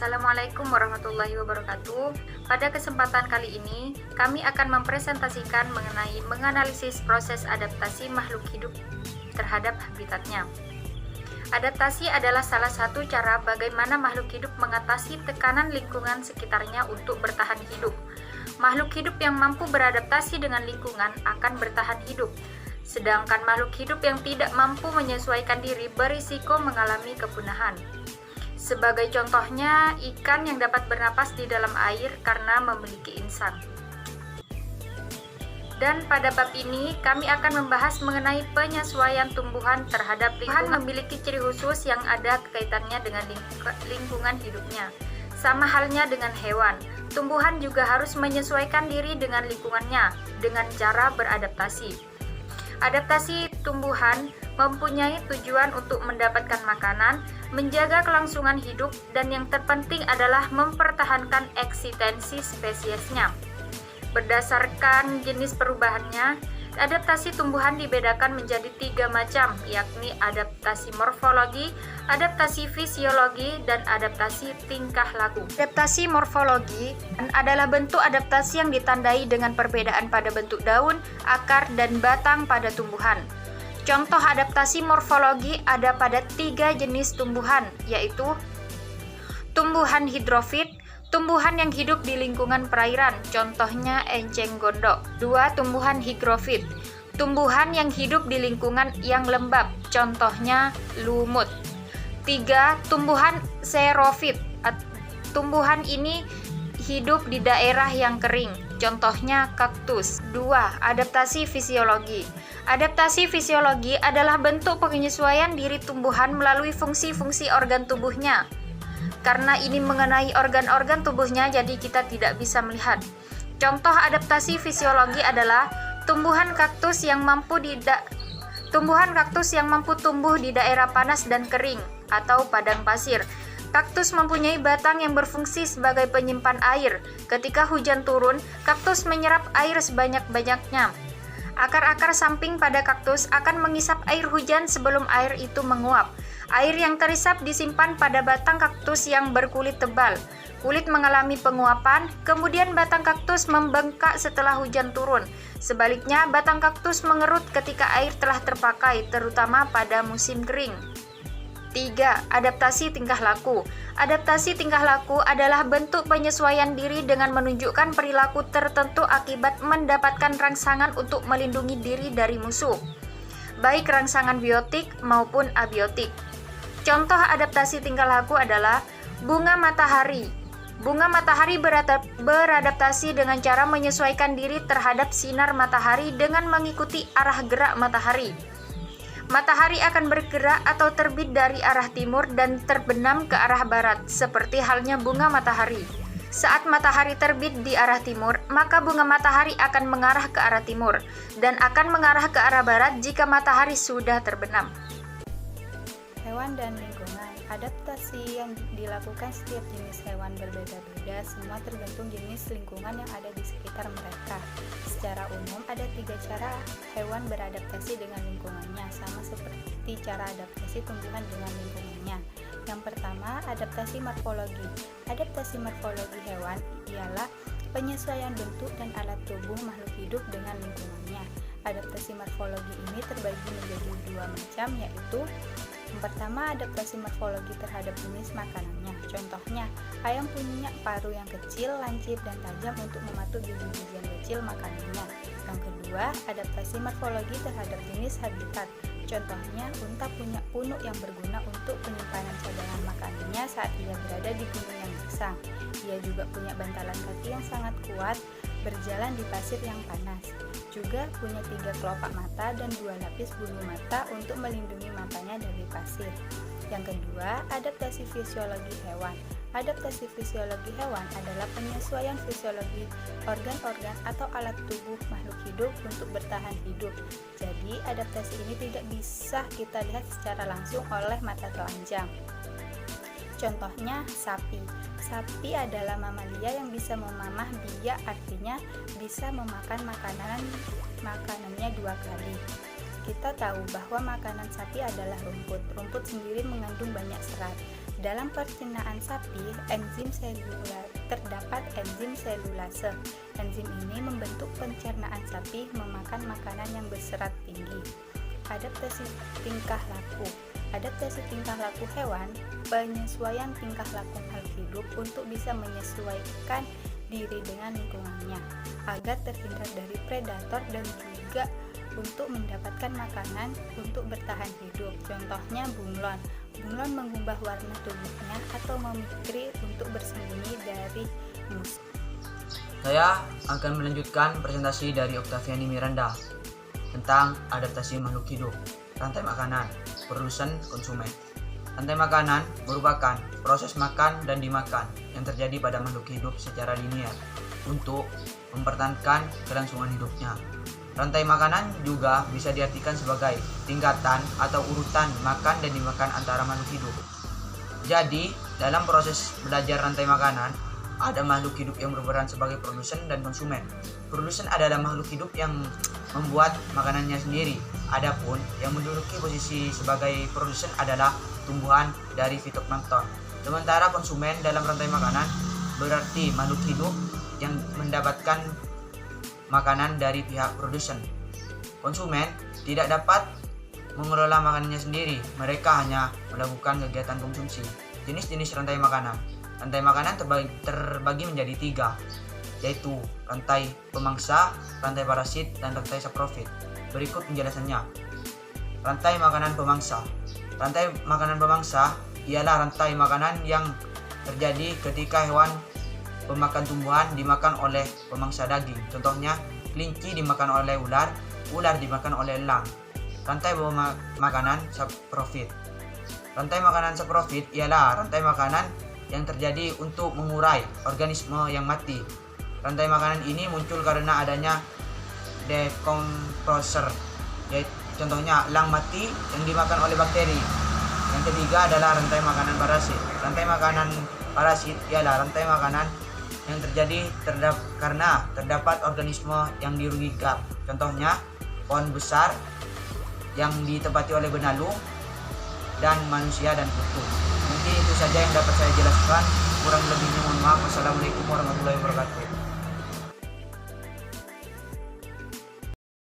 Assalamualaikum warahmatullahi wabarakatuh. Pada kesempatan kali ini, kami akan mempresentasikan mengenai menganalisis proses adaptasi makhluk hidup terhadap habitatnya. Adaptasi adalah salah satu cara bagaimana makhluk hidup mengatasi tekanan lingkungan sekitarnya untuk bertahan hidup. Makhluk hidup yang mampu beradaptasi dengan lingkungan akan bertahan hidup, sedangkan makhluk hidup yang tidak mampu menyesuaikan diri berisiko mengalami kepunahan. Sebagai contohnya, ikan yang dapat bernapas di dalam air karena memiliki insang. Dan pada bab ini, kami akan membahas mengenai penyesuaian tumbuhan terhadap lingkungan memiliki ciri khusus yang ada kaitannya dengan lingkungan hidupnya. Sama halnya dengan hewan, tumbuhan juga harus menyesuaikan diri dengan lingkungannya dengan cara beradaptasi. Adaptasi tumbuhan mempunyai tujuan untuk mendapatkan makanan, menjaga kelangsungan hidup, dan yang terpenting adalah mempertahankan eksistensi spesiesnya. Berdasarkan jenis perubahannya, adaptasi tumbuhan dibedakan menjadi 3 macam, yakni adaptasi morfologi, adaptasi fisiologi, dan adaptasi tingkah laku. Adaptasi morfologi adalah bentuk adaptasi yang ditandai dengan perbedaan pada bentuk daun, akar, dan batang pada tumbuhan. Contoh adaptasi morfologi ada pada 3 jenis tumbuhan, yaitu tumbuhan hidrofit, tumbuhan yang hidup di lingkungan perairan, contohnya enceng gondok. 2. Tumbuhan higrofit, tumbuhan yang hidup di lingkungan yang lembab, contohnya lumut. 3. Tumbuhan xerofit, tumbuhan ini hidup di daerah yang kering, contohnya kaktus. 2. Adaptasi fisiologi. Adaptasi fisiologi adalah bentuk penyesuaian diri tumbuhan melalui fungsi-fungsi organ tubuhnya. Karena ini mengenai organ-organ tubuhnya, jadi kita tidak bisa melihat. Contoh adaptasi fisiologi adalah tumbuhan kaktus yang mampu tumbuh di daerah panas dan kering atau padang pasir. Kaktus mempunyai batang yang berfungsi sebagai penyimpan air. Ketika hujan turun, kaktus menyerap air sebanyak-banyaknya. Akar-akar samping pada kaktus akan mengisap air hujan sebelum air itu menguap. Air yang terisap disimpan pada batang kaktus yang berkulit tebal. Kulit mengalami penguapan, kemudian batang kaktus membengkak setelah hujan turun. Sebaliknya, batang kaktus mengerut ketika air telah terpakai, terutama pada musim kering. 3. Adaptasi tingkah laku. Adaptasi tingkah laku adalah bentuk penyesuaian diri dengan menunjukkan perilaku tertentu akibat mendapatkan rangsangan untuk melindungi diri dari musuh, baik rangsangan biotik maupun abiotik. Contoh adaptasi tingkah laku adalah bunga matahari. Bunga matahari beradaptasi dengan cara menyesuaikan diri terhadap sinar matahari dengan mengikuti arah gerak matahari. Matahari akan bergerak atau terbit dari arah timur dan terbenam ke arah barat, seperti halnya bunga matahari. Saat matahari terbit di arah timur, maka bunga matahari akan mengarah ke arah timur, dan akan mengarah ke arah barat jika matahari sudah terbenam. Hewan dan lingkungan. Adaptasi yang dilakukan setiap jenis hewan berbeda-beda, semua tergantung jenis lingkungan yang ada di sekitar mereka. Secara umum, ada 3 cara hewan beradaptasi dengan lingkungannya, sama seperti cara adaptasi tumbuhan dengan lingkungannya. Yang pertama, adaptasi morfologi. Adaptasi morfologi hewan ialah penyesuaian bentuk dan alat tubuh makhluk hidup dengan lingkungannya. Adaptasi morfologi ini terbagi menjadi 2 macam, yaitu yang pertama, adaptasi morfologi terhadap jenis makanannya. Contohnya, ayam punya paruh yang kecil, lancip, dan tajam untuk mematuk biji-bijian kecil makanannya. Yang kedua, adaptasi morfologi terhadap jenis habitat. Contohnya, unta punya punuk yang berguna untuk penyimpanan cadangan makanannya saat ia berada di gunung yang gersang. Ia juga punya bantalan kaki yang sangat kuat, berjalan di pasir yang panas. Juga punya 3 kelopak mata dan 2 lapis bulu mata untuk melindungi matanya dari pasir. Yang kedua, adaptasi fisiologi hewan. Adaptasi fisiologi hewan adalah penyesuaian fisiologi organ-organ atau alat tubuh makhluk hidup untuk bertahan hidup. Jadi, adaptasi ini tidak bisa kita lihat secara langsung oleh mata telanjang. Contohnya, sapi. Sapi adalah mamalia yang bisa memamah biak, artinya bisa memakan makanannya 2 kali. Kita tahu bahwa makanan sapi adalah rumput. Rumput sendiri mengandung banyak serat. Dalam pencernaan sapi, terdapat enzim selulase. Enzim ini membentuk pencernaan sapi memakan makanan yang berserat tinggi. Adaptasi tingkah laku. Adaptasi tingkah laku hewan, penyesuaian tingkah laku makhluk hidup untuk bisa menyesuaikan diri dengan lingkungannya agar terhindar dari predator dan juga untuk mendapatkan makanan untuk bertahan hidup. Contohnya bunglon. Bunglon mengubah warna tubuhnya atau memikiri untuk bersembunyi dari musuh. Saya akan melanjutkan presentasi dari Octaviani Miranda tentang adaptasi makhluk hidup, rantai makanan, produsen, konsumen. Rantai makanan merupakan proses makan dan dimakan yang terjadi pada makhluk hidup secara linear untuk mempertahankan kelangsungan hidupnya. Rantai makanan juga bisa diartikan sebagai tingkatan atau urutan makan dan dimakan antara makhluk hidup. Jadi, dalam proses belajar rantai makanan, ada makhluk hidup yang berperan sebagai produsen dan konsumen. Produsen adalah makhluk hidup yang membuat makanannya sendiri. Adapun yang menduduki posisi sebagai produsen adalah tumbuhan dari fitoplankton. Sementara konsumen dalam rantai makanan berarti makhluk hidup yang mendapatkan makanan dari pihak produsen. Konsumen tidak dapat mengelola makanannya sendiri, mereka hanya melakukan kegiatan konsumsi. Jenis-jenis rantai makanan. Rantai makanan terbagi menjadi 3, yaitu rantai pemangsa, rantai parasit, dan rantai saprofit. Berikut penjelasannya. Rantai makanan pemangsa. Rantai makanan pemangsa ialah rantai makanan yang terjadi ketika hewan pemakan tumbuhan dimakan oleh pemangsa daging. Contohnya, kelinci dimakan oleh ular, ular dimakan oleh elang. Rantai makanan saprofit. Rantai makanan saprofit ialah rantai makanan yang terjadi untuk mengurai organisme yang mati. Rantai makanan ini muncul karena adanya decomposer, yaitu contohnya elang mati yang dimakan oleh bakteri. Yang ketiga adalah rantai makanan parasit. Rantai makanan parasit ialah rantai makanan yang terjadi karena terdapat organisme yang dirugikan. Contohnya, pohon besar yang ditempati oleh benalu dan manusia dan kutu. Mungkin itu saja yang dapat saya jelaskan. Kurang lebihnya mohon maaf. Wassalamualaikum warahmatullahi wabarakatuh.